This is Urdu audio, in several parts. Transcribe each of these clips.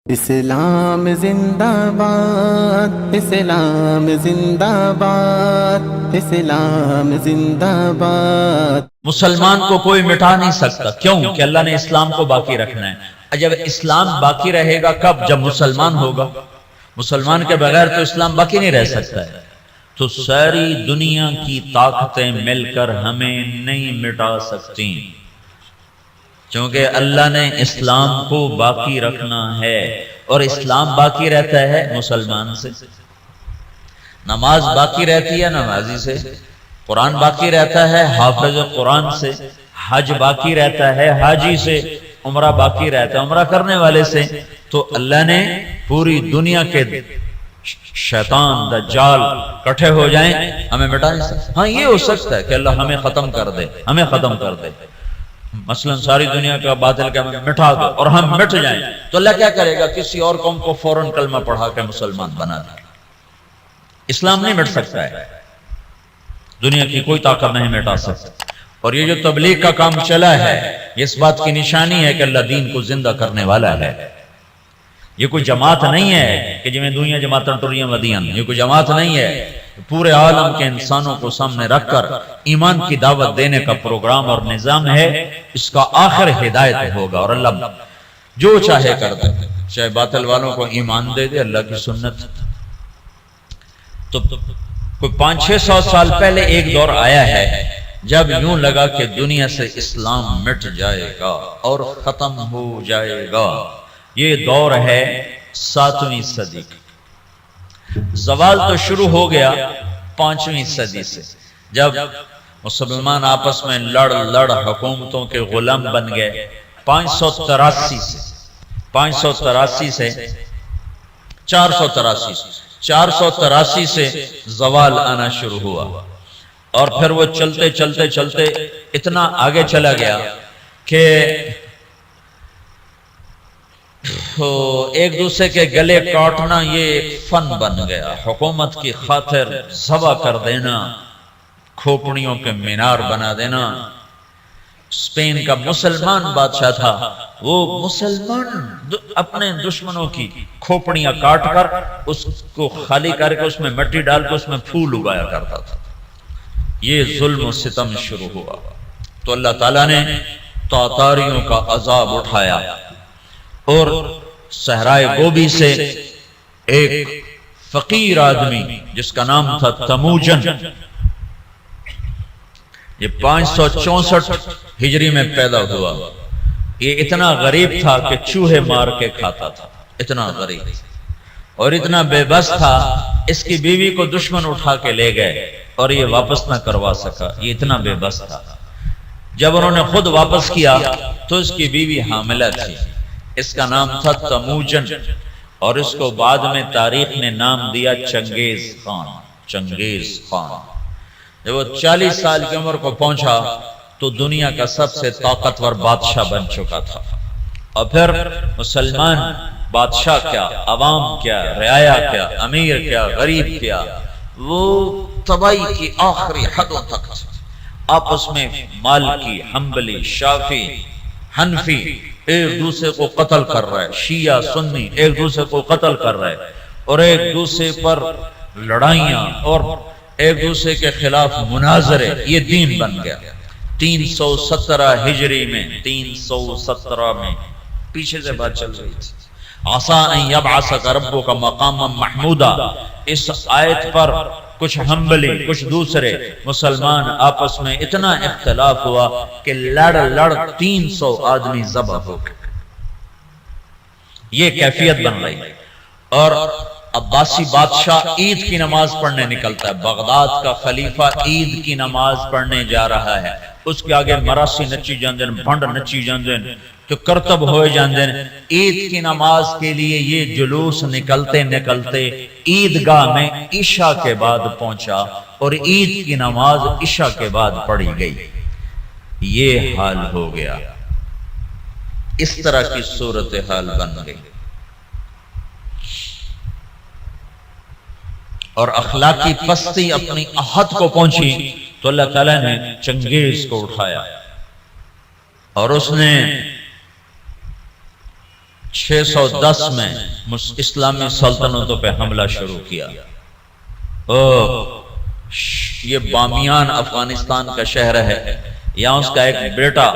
اسلام زندہ باد، اسلام زندہ باد، اسلام زندہ باد۔ مسلمان کو کوئی مٹا نہیں سکتا، کیوں کہ اللہ نے اسلام کو باقی رکھنا ہے۔ جب اسلام باقی رہے گا کب؟ جب مسلمان ہوگا۔ مسلمان کے بغیر تو اسلام باقی نہیں رہ سکتا ہے۔ تو ساری دنیا کی طاقتیں مل کر ہمیں نہیں مٹا سکتی، چونکہ اللہ نے اسلام کو باقی رکھنا ہے، اور اسلام باقی رہتا ہے مسلمان سے۔ نماز باقی رہتی ہے نمازی سے، قرآن باقی رہتا ہے حافظ قرآن سے، حج باقی رہتا ہے حاجی سے، عمرہ باقی رہتا ہے عمرہ کرنے والے سے۔ تو اللہ نے پوری دنیا کے شیطان دجال کٹھے ہو جائیں، ہمیں مٹا نہیں سکتے۔ ہاں یہ ہو سکتا ہے کہ اللہ ہمیں ختم کر دے، ہمیں ختم کر دے، مثلا ساری دنیا کا باطل کا مٹا دو اور ہم مٹ جائیں، تو اللہ کیا کرے گا؟ کسی اور قوم کو فوراً کلمہ پڑھا کے مسلمان بنا دے۔ اسلام نہیں مٹ سکتا ہے، دنیا کی کوئی طاقت نہیں مٹا سکتی۔ اور یہ جو تبلیغ کا کام چلا ہے، یہ اس بات کی نشانی ہے کہ اللہ دین کو زندہ کرنے والا ہے۔ یہ کوئی جماعت نہیں ہے کہ جمیں دنیا جماعتیں ٹریاں ودیاں، یہ کوئی جماعت نہیں ہے۔ پورے عالم کے انسانوں کو سامنے رکھ کر ایمان کی دعوت دینے کا پروگرام اور نظام ہے۔ اس کا آخر ہدایت ہوگا، اور اللہ جو چاہے کر دے، چاہے باطل والوں کو ایمان دے دے، اللہ کی سنت۔ تو کوئی 500-600 سال پہلے ایک دور آیا ہے جب یوں لگا کہ دنیا سے اسلام مٹ جائے گا اور ختم ہو جائے گا۔ یہ دور ہے 7ویں صدی کا۔ زوال تو شروع ہو گیا 5ویں صدی سے، جب مسلمان آپس میں لڑ حکومتوں کے غلام بن گئے۔ 583 سے 483 سے زوال آنا شروع ہوا، اور پھر وہ چلتے چلتے اتنا آگے چلا گیا کہ ایک دوسرے کے گلے کاٹنا یہ ایک فن بن گیا۔ حکومت کی خاطر ذبح کر دینا، کھوپڑیوں کے مینار بنا دینا۔ اسپین کا مسلمان بادشاہ تھا، وہ مسلمان اپنے دشمنوں کی کھوپڑیاں کاٹ کر اس کو خالی کر کے اس میں مٹی ڈال کے اس میں پھول اگایا کرتا تھا۔ یہ ظلم و ستم شروع ہوا، تو اللہ تعالیٰ نے تاتاریوں کا عذاب اٹھایا، اور صحرائے گوبی سے ایک فقیر آدمی جس کا نام تھا تموجن، یہ 564 ہجری میں پیدا ہوا۔ یہ اتنا غریب تھا کہ چوہے مار کے کھاتا تھا، اتنا غریب اور اتنا بے بس تھا، اس کی بیوی کو دشمن اٹھا کے لے گئے اور یہ واپس نہ کروا سکا، یہ اتنا بے بس تھا۔ جب انہوں نے خود واپس کیا تو اس کی بیوی حاملہ تھی، اس کا نام تھا تموجن، اور اس کو بعد میں تاریخ نے نام دیا چنگیز خان۔ چنگیز خان جب وہ 40 سال کی عمر کو پہنچا تو دنیا کا سب سے طاقتور بادشاہ بن چکا تھا۔ اور پھر مسلمان بادشاہ کیا، عوام کیا، رعایا کیا، امیر کیا، غریب کیا، وہ تباہی کی آخری حدوں تک آپس میں مالکی، حنبلی، شافعی، حنفی ایک دوسرے کو قتل کر رہے، شیعہ سنی ایک دوسرے کو قتل کر رہے، اور ایک دوسرے پر لڑائیاں اور ایک دوسرے کے خلاف مناظرے، یہ دین بن گیا۔ 317 ہجری میں، 317 میں پیچھے سے بات چل رہی تھی، عسیٰ ان یبعثک ربک مقاما محمودا۔ اس آیت پر کچھ حنبلی کچھ دوسرے مسلمان آپس میں اتنا اختلاف ہوا کہ لڑ 300 آدمی ذبح ہو گئے۔ یہ کیفیت بن رہی، اور عباسی بادشاہ عید کی نماز پڑھنے نکلتا ہے، بغداد کا خلیفہ عید کی نماز پڑھنے جا رہا ہے، اس کے آگے مراسی نچی جاندے، بھنڈ نچی جاندے تو کرتب ہوئے جاندے۔ عید کی نماز کے لیے یہ جلوس نکلتے عیدگاہ میں عشاء کے بعد پہنچا، اور عید کی نماز عشاء کے بعد پڑھی گئی۔ یہ حال ہو گیا، اس طرح کی صورتحال بن گئی، اور اخلاقی پستی اپنی حد کو پہنچی تو اللہ تعالیٰ نے چنگیز کو اٹھایا، اور اس نے 610 میں اسلامی سلطنتوں پہ حملہ شروع کیا۔ یہ بامیان افغانستان کا شہر ہے، یہاں اس کا ایک بیٹا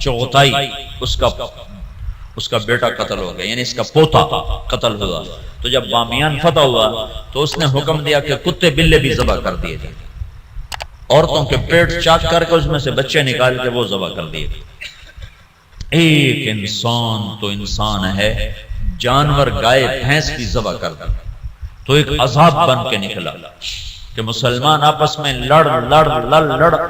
چغتائی، اس کا بیٹا قتل ہو گیا، یعنی اس کا پوتا قتل ہوا۔ تو جب بامیان فتح ہوا تو اس نے حکم دیا کہ کتے بلے بھی ذبح کر دیے جائیں، عورتوں کے پیٹ چاک کر کے اس میں سے بچے نکال کے وہ ذبح کر دیے۔ ایک انسان تو انسان ہے، جانور گائے بھینس بھی ذبح کر دی، تو ایک عذاب بن کے نکلا کہ مسلمان آپس میں لڑ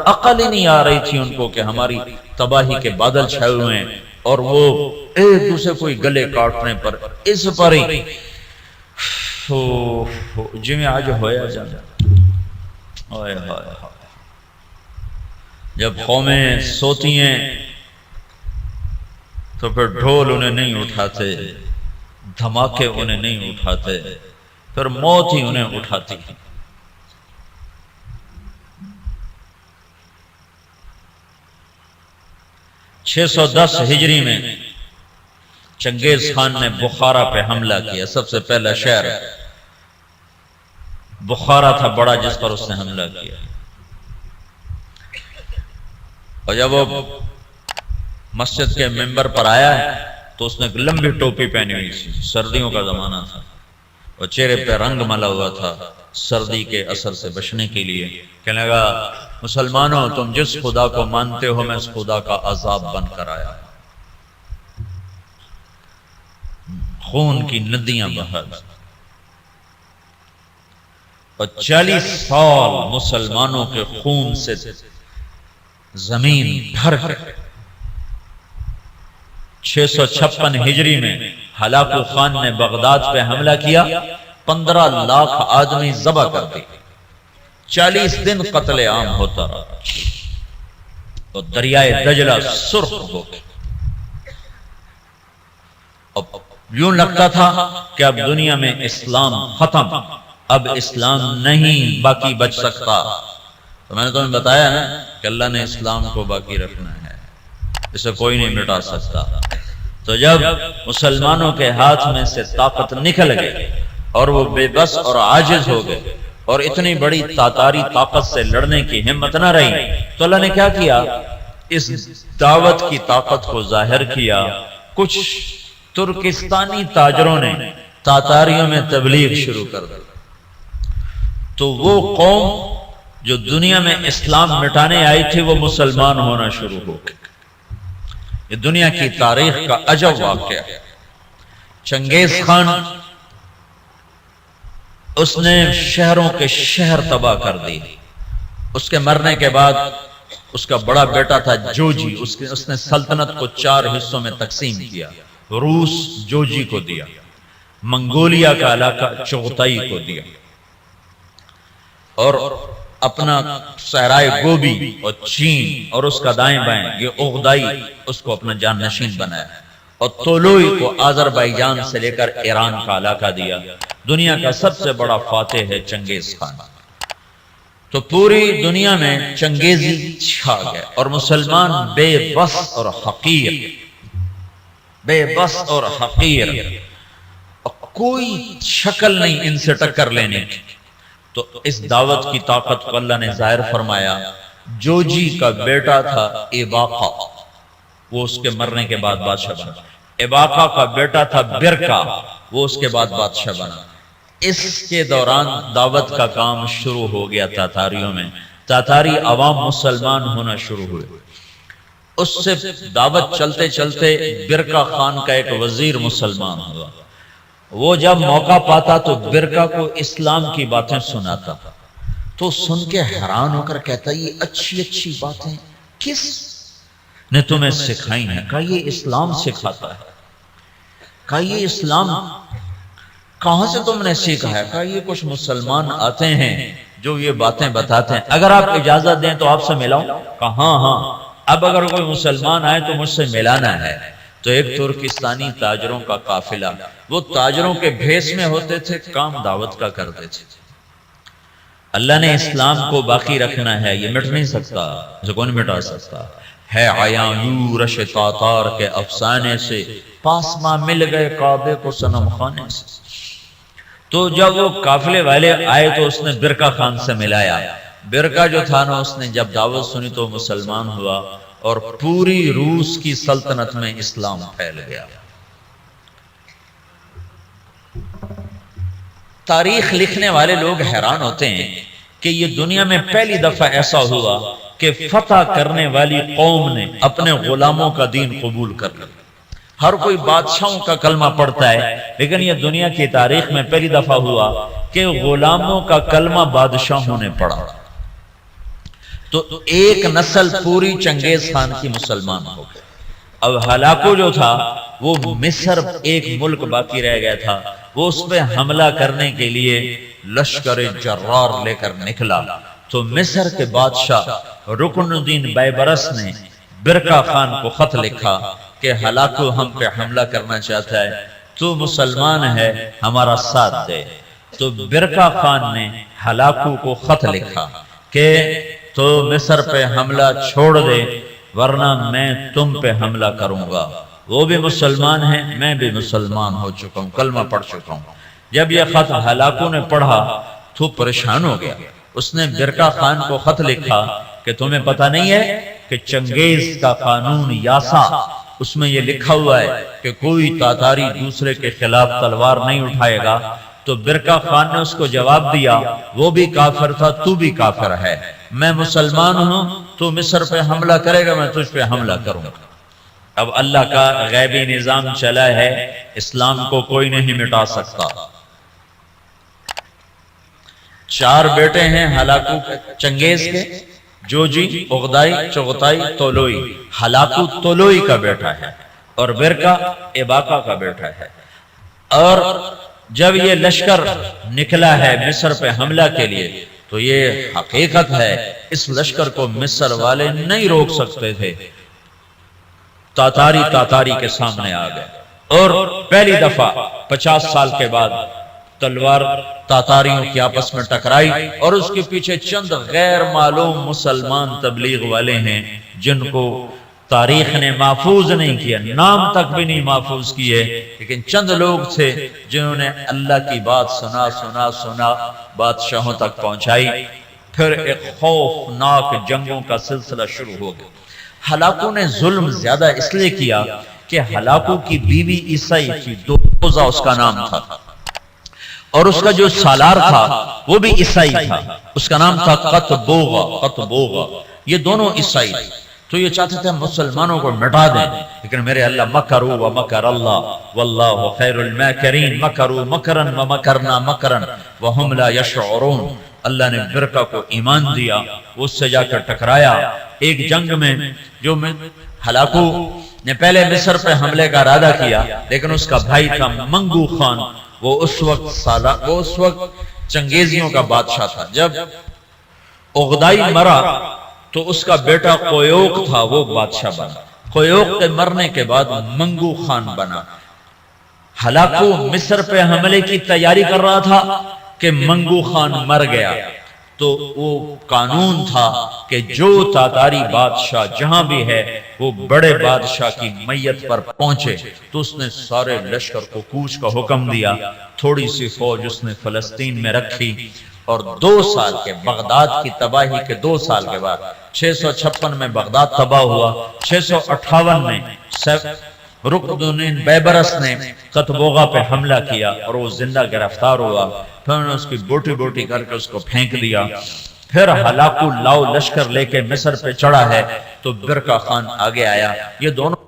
عقل ہی نہیں آ رہی تھی ان کو کہ ہماری تباہی کے بادل چھائے ہوئے ہیں، اور وہ ایک دوسرے کو گلے کاٹنے پر اس پر ہی جی میں آج ہویا جانا۔ جب قومیں سوتی ہیں تو پھر ڈھول انہیں نہیں اٹھاتے، دھماکے انہیں نہیں اٹھاتے، پھر موت ہی انہیں اٹھاتی۔ 610 ہجری میں چنگیز خان نے بخارا پہ حملہ کیا۔ سب سے پہلا شہر بخارا تھا بڑا جس پر اس نے حملہ کیا، اور جب وہ مسجد کے ممبر پر آیا تو اس نے ایک لمبی ٹوپی پہنی ہوئی تھی، سردیوں کا زمانہ تھا، اور چہرے پہ رنگ ملا ہوا تھا سردی کے اثر سے بچنے کے لیے۔ کہنے لگا مسلمانوں تم جس خدا کو مانتے ہو میں اس خدا کا عذاب بن کر آیا، خون کی ندیاں بہا، اور 40 سال مسلمانوں کے خون سے زمین بھر کر 656 ہجری میں ہلاکو خان نے بغداد پہ حملہ کیا، 15 لاکھ آدمی ذبح کر دی، 40 دن قتل عام ہوتا رہا، اور دریائے دجلہ سرخ ہو گیا۔ اب یوں لگتا تھا کہ اب دنیا میں اسلام ختم، اب اسلام نہیں باقی بچ سکتا۔ تو میں نے تمہیں بتایا نا کہ اللہ نے اسلام کو باقی رکھنا ہے، اسے کوئی نہیں مٹا سکتا۔ تو جب مسلمانوں کے ہاتھ میں سے طاقت نکل گئی اور وہ بے بس اور عاجز ہو گئے، اور اتنی بڑی تاتاری طاقت سے لڑنے کی ہمت نہ رہی، تو اللہ نے کیا کیا؟ اس دعوت کی طاقت کو ظاہر کیا۔ کچھ ترکستانی تاجروں نے تاتاریوں میں تبلیغ شروع کر دی، تو وہ قوم جو دنیا میں اسلام مٹانے آئی تھی وہ مسلمان ہونا شروع ہو گئی۔ یہ دنیا کی تاریخ کا عجب واقعہ ہے۔ چنگیز خان اس نے شہروں کے شہر تباہ کر دی۔ اس کے مرنے کے بعد اس کا بڑا بیٹا تھا جوجی، اس نے سلطنت کو 4 حصوں میں تقسیم کیا۔ روس جوجی کو دیا، منگولیا کا علاقہ چغتائی کو دیا، اور اپنا صحرائے گوبی اور چین اور اس کا دائیں بائیں یہ اغدائی اس کو اپنا جان نشین بنایا، اور طولوئی کو آذربائیجان سے لے کر ایران کا علاقہ دیا۔ دنیا کا سب سے بڑا فاتح ہے چنگیز خان۔ تو پوری دنیا میں چنگیزی چھا گئے، اور مسلمان بے بس اور حقیر، بے بس اور حقیر، کوئی شکل نہیں ان سے ٹکر لینے کی۔ تو اس دعوت کی طاقت کو اللہ نے ظاہر فرمایا۔ جوجی کا بیٹا تھا ایباقا، وہ اس کے مرنے کے بعد بادشاہ بنا۔ ایباقا کا بیٹا تھا برکا، وہ اس کے بعد بادشاہ بنا۔ اس کے دوران دعوت کا کام شروع ہو گیا تاتاریوں میں، تاتاری عوام مسلمان ہونا شروع ہوئے۔ اس سے دعوت چلتے چلتے برکا خان کا ایک وزیر مسلمان ہوا۔ وہ جب موقع پاتا تو برکا کو اسلام کی باتیں سناتا، تو سن کے حیران ہو کر کہتا یہ اچھی اچھی باتیں کس نے تمہیں سکھائی ہیں؟ کہا یہ اسلام سکھاتا ہے۔ کہا یہ اسلام کہاں سے تم نے سیکھا ہے؟ کہا یہ کچھ مسلمان آتے ہیں جو یہ باتیں بتاتے ہیں، اگر آپ اجازت دیں تو آپ سے ملاؤں؟ کہا ہاں ہاں، اب اگر کوئی مسلمان آئے تو مجھ سے ملانا ہے۔ تو ایک ترکستانی تاجروں کا قافلہ، وہ تاجروں کے بھیس میں ہوتے تھے، کام دعوت کا کرتے تھے۔ اللہ نے اسلام کو باقی رکھنا ہے، یہ مٹ نہیں سکتا، اسے کون مٹا سکتا۔ ہے عیاں یورش تاتار کے افسانے سے، پاسماں مل گئے کعبے کو صنم خانے سے۔ تو جب وہ قافلے والے آئے تو اس نے برقع خان سے ملایا۔ برقع جو تھا نا، اس نے جب دعوت سنی تو مسلمان ہوا اور پوری روس کی سلطنت میں اسلام پھیل گیا۔ تاریخ لکھنے والے لوگ حیران ہوتے ہیں کہ یہ دنیا میں پہلی دفعہ ایسا ہوا کہ فتح کرنے والی قوم نے اپنے غلاموں کا دین قبول کر لیا۔ ہر کوئی بادشاہوں کا کلمہ پڑھتا ہے، لیکن یہ دنیا کی تاریخ میں پہلی دفعہ ہوا کہ غلاموں کا کلمہ بادشاہوں نے پڑھا۔ تو ایک نسل پوری چنگیز خان کی مسلمان ہو گئی۔ اب ہلاکو جو تھا وہ مصر ایک ملک باقی رہ گیا تھا، وہ اس پہ حملہ کرنے کے لیے لشکر جرار لے کر نکلا۔ تو مصر کے بادشاہ رکن الدین بیبرس نے برقع خان کو خط لکھا کہ ہلاکو ہم پہ حملہ کرنا چاہتا ہے، تو مسلمان ہے ہمارا ساتھ دے۔ تو برقع خان نے ہلاکو کو خط لکھا کہ تو مصر پہ حملہ چھوڑ دے ورنہ میں تم پہ حملہ کروں گا۔ وہ بھی مسلمان ہیں، میں بھی مسلمان ہو چکا ہوں، کلمہ پڑھ چکا ہوں۔ جب یہ خط ہلاکو نے پڑھا تو پریشان ہو گیا۔ اس نے برقع خان کو خط لکھا کہ تمہیں پتہ نہیں ہے کہ چنگیز کا قانون یاسا، اس میں یہ لکھا ہوا ہے کہ کوئی تاتاری دوسرے کے خلاف تلوار نہیں اٹھائے گا۔ تو برقع خان نے اس کو جواب دیا، وہ بھی کافر تھا، تو بھی کافر ہے، میں مسلمان ہوں، تو مصر پہ حملہ کرے گا، میں تجھ پہ حملہ کروں گا۔ اب اللہ کا غیبی نظام چلا ہے، اسلام کو کوئی نہیں مٹا سکتا۔ 4 بیٹے ہیں ہلاکو چنگیز کے، جوجی، اغدائی، چغتائی، طولوئی۔ ہلاکو طولوئی کا بیٹا ہے اور برقع اباقہ کا بیٹا ہے۔ اور جب یہ لشکر نکلا ہے مصر پہ حملہ کے لیے تو یہ حقیقت ہے اس لشکر کو مصر والے نہیں روک سکتے تھے۔ تاتاری کے سامنے آ گئے اور پہلی دفعہ 50 سال کے بعد تلوار تاتاریوں کی آپس میں ٹکرائی، اور اس کے پیچھے چند غیر معلوم مسلمان تبلیغ والے ہیں جن کو تاریخ نے محفوظ نہیں کیا، نام تک بھی نہیں محفوظ کیے، لیکن چند لوگ تھے جنہوں نے اللہ کی بات سنا بادشاہوں تک پہنچائی۔ پھر ایک خوفناک جنگوں کا سلسلہ شروع ہو گیا۔ ہلاکو نے ظلم زیادہ اس لیے کیا کہ ہلاکو کی بیوی عیسائی تھی، دوزہ اس کا نام تھا، اور اس کا جو سالار تھا وہ بھی عیسائی تھا، اس کا نام تھا قطبوغا۔ یہ دونوں عیسائی تھے۔ تو یہ چاہتے تھے مسلمانوں کو مٹا دیں، لیکن میرے اللہ مکروا ومکر اللہ واللہ خیر الماکرین، مکروا مکرا ومکرنا مکرا وہم لا یشعرون۔ اللہ نے برقع کو ایمان دیا، اس سے جا کر ٹکرایا ایک جنگ میں، جو ہلاکو نے پہلے مصر پہ حملے کا ارادہ کیا، لیکن اس کا بھائی تھا منگو خان، وہ اس وقت چنگیزیوں کا بادشاہ تھا۔ جب اغدائی مرا تو اس کا بیٹا قیوق تھا، وہ بادشاہ بنا۔ قیوق کے مرنے کے بعد منگو خان بنا۔ ہلاکو مصر پہ حملے کی تیاری کر رہا تھا کہ منگو خان مر گیا، تو وہ قانون تھا کہ جو تاتاری بادشاہ جہاں بھی ہے وہ بڑے بادشاہ کی میت پر پہنچے، تو اس نے سارے لشکر کو کوچ کا حکم دیا۔ تھوڑی سی فوج اس نے فلسطین میں رکھی، اور 2 سال کے بغداد کی تباہی کے 2 سال کے بعد 656 میں بغداد تباہ ہوا۔ 658 میں رکن الدین بیبرس نے قطبوغا پہ حملہ کیا اور وہ زندہ گرفتار ہوا۔ پھر انہوں نے اس کی بوٹی بوٹی کر کے اس کو پھینک دیا۔ پھر ہلاکو لاؤ لشکر لے کے مصر پہ چڑھا ہے تو برقع خان آگے آیا۔ یہ دونوں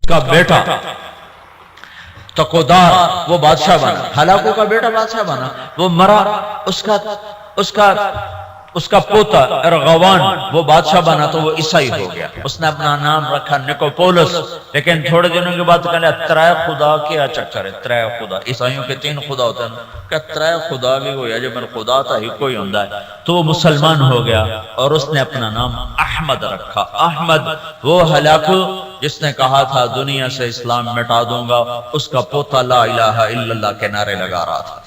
کا بیٹا تقودار وہ بادشاہ بنا، ہلاکو کا بیٹا بادشاہ بنا، وہ مرا، اس کا پوتا ارغوان وہ بادشاہ بنا تو وہ عیسائی ہو گیا۔ اس نے اپنا نام رکھا نکوپولس، لیکن تھوڑے دنوں کے بعد کہنے ترائے خدا کیا چکر ہے، ترائے خدا، عیسائیوں کے 3 خدا ہوتے ہیں، کہ ترائے خدا بھی ہویا جو میرا خدا تھا ہی کوئی ہوندہ ہے، تو وہ مسلمان ہو گیا اور اس نے اپنا نام احمد رکھا۔ احمد وہ ہلاکو جس نے کہا تھا دنیا سے اسلام مٹا دوں گا، اس کا پوتا لا الہ الا اللہ کے نعرے لگا رہا تھا۔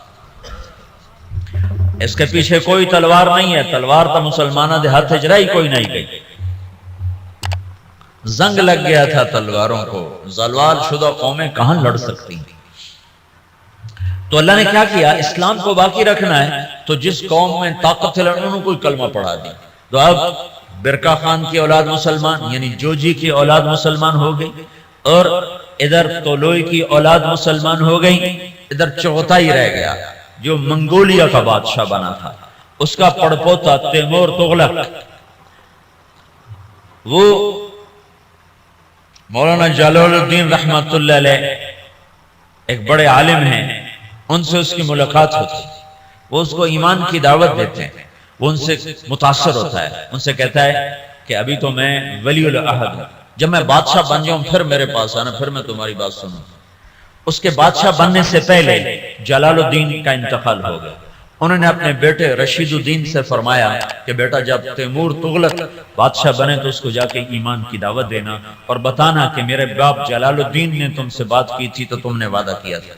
اس کے پیچھے کوئی تلوار نہیں ہے، تلوار تو مسلمانہ دے ہاتھ اجرائی کوئی نہیں گئی، زنگ لگ گیا تھا تلواروں کو، زوال شدہ قومیں کہاں لڑ سکتی ہیں؟ تو اللہ نے کیا کیا؟ اسلام کو باقی رکھنا ہے تو جس قوم میں طاقت ہے انہوں کو کلمہ پڑھا دی، تو اب برکا خان کی اولاد مسلمان یعنی جوجی کی اولاد مسلمان ہو گئی، اور ادھر طولوئی کی اولاد مسلمان ہو گئی، ادھر چغتائی رہ گیا جو منگولیا کا بادشاہ بنا تھا، اس کا پڑپوتا تیمور تغلق، وہ مولانا جلال الدین رحمت اللہ علیہ ایک بڑے عالم ہیں، ان سے اس کی ملاقات ہوتی، وہ اس کو ایمان کی دعوت دیتے ہیں، وہ ان سے متاثر ہوتا ہے، ان سے کہتا ہے کہ ابھی تو میں ولی العہد ہوں، جب میں بادشاہ بن جاؤں پھر میرے پاس آنا، پھر میں تمہاری بات سنوں۔ اس کے بادشاہ بننے سے پہلے جلال الدین کا انتقال ہو گیا، انہوں نے اپنے بیٹے رشید الدین سے فرمایا کہ بیٹا جب تیمور تغلق بادشاہ بنے تو اس کو جا کے ایمان کی دعوت دینا اور بتانا کہ میرے باپ جلال الدین نے تم سے بات کی تھی تو تم نے وعدہ کیا تھا۔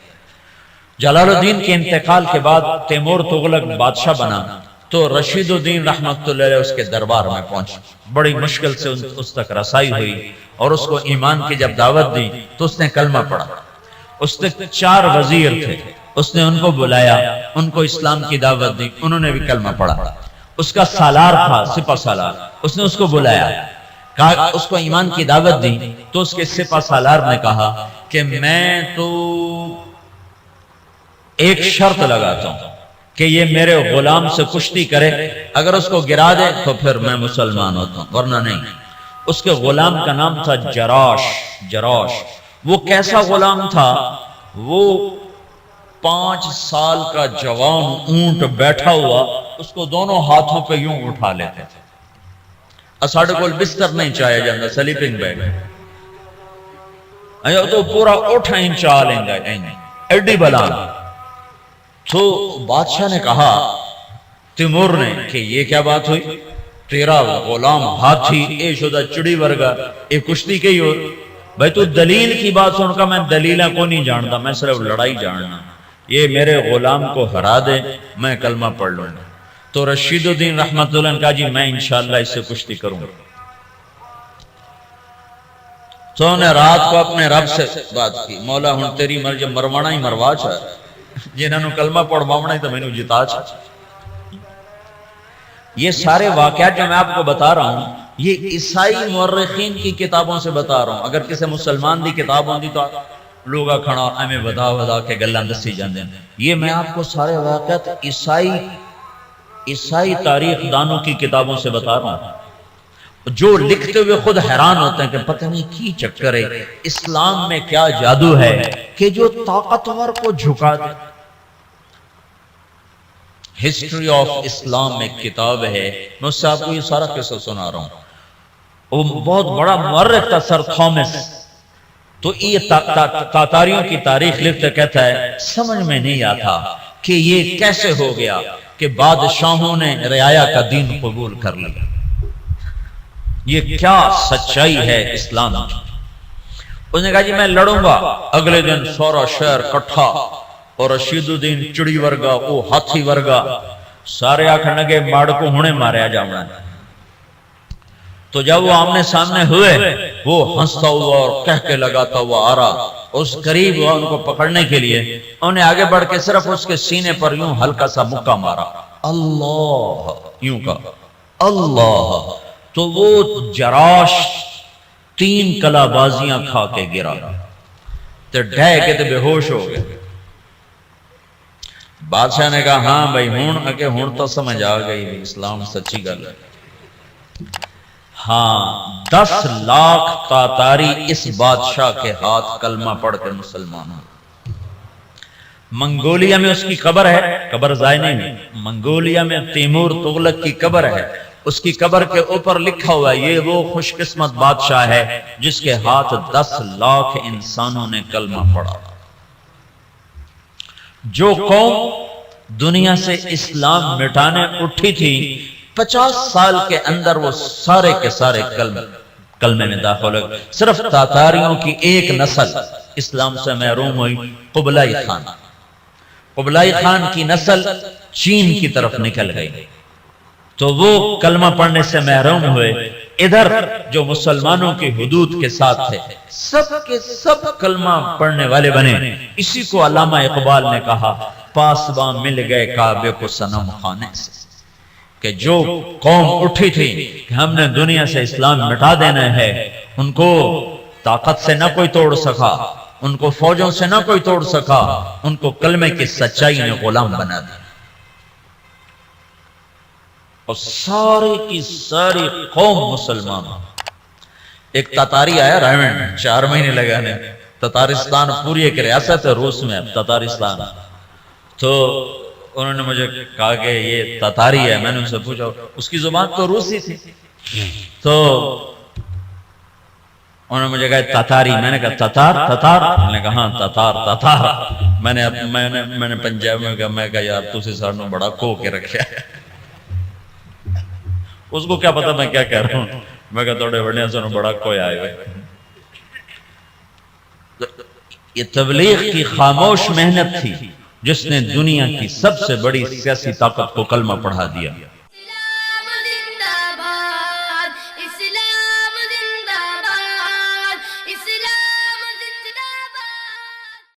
جلال الدین کے انتقال کے بعد تیمور تغلق بادشاہ بنا تو رشید الدین رحمت اللہ علیہ اس کے دربار میں پہنچ، بڑی مشکل سے اس تک رسائی ہوئی اور اس کو ایمان کی جب دعوت دی تو اس نے کلمہ پڑھا۔ اس نے 4 وزیر تھے، اس نے ان کو بلایا، ان کو اسلام کی دعوت دی، انہوں نے بھی کلمہ پڑھا۔ اس کا سالار تھا سپہ سالار، اس نے اس کو بلایا، کہا اس کو ایمان کی دعوت دی، تو اس کے سپہ سالار نے کہا کہ میں تو ایک شرط لگاتا ہوں کہ یہ میرے غلام سے کشتی کرے، اگر اس کو گرا دے تو پھر میں مسلمان ہوتا ہوں ورنہ نہیں۔ اس کے غلام کا نام تھا جراش۔ وہ کیسا غلام تھا؟ وہ 5 سال کا جوان اونٹ بیٹھا ہوا اس کو دونوں ہاتھوں پہ یوں اٹھا لیتے تھے، اساڑے کو بستر نہیں چاہیا جاندہ سلیپنگ بیگ تو پورا اٹھا انچا لیں گا ایڈی بلان۔ تو بادشاہ نے کہا تیمور نے کہ یہ کیا بات ہوئی، تیرا غلام ہاتھی اے شدہ چڑی ورگا اے کشتی کی ہو، بھائی تو دلیل کی بات سن کا، میں دلیلہ کو نہیں جانتا، میں صرف لڑائی جاننا، یہ میرے غلام کو ہرا دے میں کلمہ پڑھ لوں گا۔ تو رشید الدین رحمت اللہ نے کہا جی میں انشاءاللہ اس سے کشتی کروں گا۔ تو انہوں نے رات کو اپنے رب سے بات کی، مولا ہن تیری مرضی مروانا ہی مروا چھا، جنہوں کلمہ پڑھوانا ہی تو میں نے جتا چھا۔ یہ سارے واقعات جو میں آپ کو بتا رہا ہوں یہ عیسائی مورخین کی کتابوں سے بتا رہا ہوں، اگر کسی مسلمان دی کتاب ہوندی تو لوگا کھڑا ہمیں ودا کے گلان دسی جاندے ہیں۔ یہ میں آپ کو سارے واقعات عیسائی تاریخ دانوں کی کتابوں سے بتا رہا ہوں، جو لکھتے ہوئے خود حیران ہوتے ہیں کہ پتہ نہیں کی چکر ہے، اسلام میں کیا جادو ہے کہ جو طاقتور کو جھکا دے۔ ہسٹری آف اسلام میں کتاب ہے، میں اس سے آپ کو یہ سارا قصہ سنا رہا ہوں۔ وہ بہت بڑا مورخ تھا سر تھامس، تو یہ تاتاریوں کی تاریخ لکھتے کہتا ہے سمجھ میں نہیں آتا کہ یہ کیسے ہو گیا کہ بادشاہوں نے رعایا کا دین قبول کر لیا، یہ کیا سچائی ہے اسلام کی۔ اس نے کہا جی میں لڑوں گا۔ اگلے دن سورا شہر کٹھا اور رشید الدین چڑی ورگا وہ ہاتھی ورگا سارے آکھن لگے ماڑ کو ہونے ماریا جاؤں۔ تو جب وہ آمنے سامنے ہوئے وہ ہنستا ہوا اور کہہ کے لگاتا ہوا آ رہا، اس قریب ہوا ان کو پکڑنے کے لیے، انہوں نے آگے بڑھ کے صرف اس کے سینے پر یوں ہلکا سا مکہ مارا، اللہ یوں کہا اللہ، تو وہ جراش 3 کلا بازیاں کھا کے گرا، تو ڈھے کے تو بے ہوش ہو گئے۔ بادشاہ نے کہا ہاں بھائی ہون تو سمجھ آ گئی اسلام سچی گل ہے۔ ہاں 10 لاکھ تاتاری اس بادشاہ کے ہاتھ کلمہ پڑھ کے مسلمان ہوں۔ منگولیا میں اس کی قبر ہے، قبر ضائع نہیں ہے، منگولیا میں تیمور تغلق کی قبر ہے، اس کی قبر کے اوپر لکھا ہوا ہے یہ وہ خوش قسمت بادشاہ ہے جس کے ہاتھ 10 لاکھ انسانوں نے کلمہ پڑھا۔ جو قوم دنیا سے اسلام مٹانے اٹھی تھی 50 سال کے اندر وہ سارے کے سارے کلمے میں داخل ہو گئے۔ صرف تاتاریوں کی ایک نسل اسلام سے محروم ہوئی، قبلائی خان۔ قبلائی خان کی نسل چین کی طرف نکل گئی تو وہ کلمہ پڑھنے سے محروم ہوئے۔ ادھر جو مسلمانوں کی حدود کے ساتھ تھے سب کے سب کلمہ پڑھنے والے بنے۔ اسی کو علامہ اقبال نے کہا پاسباں مل گئے کعبے کو صنم خانے سے، کہ جو قوم اٹھی تھی کہ ہم نے دنیا سے اسلام مٹا دینا ہے، ان کو طاقت سے نہ کوئی توڑ سکا، ان کو فوجوں سے نہ کوئی توڑ سکا، ان کو کلمے کی سچائی نے غلام بنا دیا۔ اور ساری کی ساری قوم مسلمان۔ ایک تاتاری آیا رائمنڈ 4 مہینے لگانے، تتارستان پوری ایک ریاست ہے روس میں، تتارستان۔ تو انہوں نے مجھے کہا کہ یہ تاتاری ہے، میں نے ان سے پوچھا، اس کی زبان تو روسی تھی، تو انہوں نے مجھے کہا تاتاری، میں نے کہا تتار تتار، میں نے کہا ہاں تتار تتار۔ میں نے پنجاب میں کہا، میں کہا یار تسی سانوں بڑا کھو کے رکھا ہے۔ اس کو کیا پتا میں کیا کہہ رہا ہوں، میں کہا توڑے بڑھنے سے بڑا کوئی آئے ہوئے۔ یہ تبلیغ کی خاموش محنت تھی جس نے دنیا کی سب سے بڑی سیاسی طاقت کو کلمہ پڑھا دیا۔